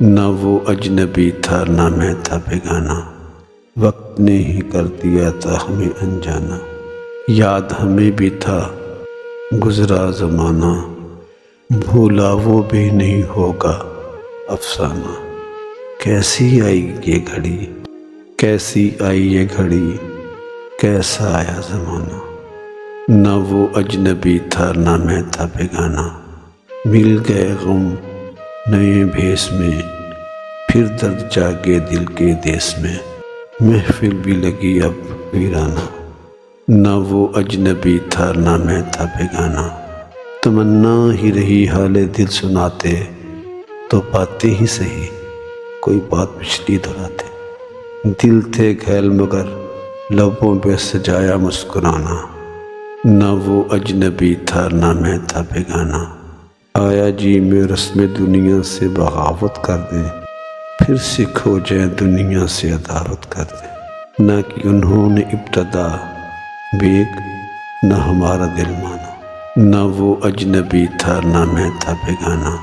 نہ وہ اجنبی تھا نہ میں تھا بیگانہ، وقت نے ہی کر دیا تھا ہمیں انجانا، یاد ہمیں بھی تھا گزرا زمانہ، بھولا وہ بھی نہیں ہوگا افسانہ۔ کیسی آئی یہ گھڑی، کیسی آئی یہ گھڑی، کیسا آیا زمانہ، نہ وہ اجنبی تھا نہ میں تھا بیگانہ، مل گئے غم نئے بھیس میں، پھر درد جاگے دل کے دیس میں، محفل بھی لگی اب ویرانہ، نہ وہ اجنبی تھا نہ میں تھا بیگانہ، تمنا ہی رہی حال دل سناتے، تو باتیں ہی سہی کوئی بات پچھلی دہراتے، دل تھے گھائل مگر لبوں پہ سجایا مسکرانا، نہ وہ اجنبی تھا نہ میں تھا بیگانہ، آیا جی میں رسم دنیا سے بغاوت کر دیں، پھر سکھ ہو جائیں دنیا سے عداوت کر دیں، نہ کہ انہوں نے ابتدا بیگ نہ ہمارا دل مانا، نہ وہ اجنبی تھا نہ میں تھا بیگانہ۔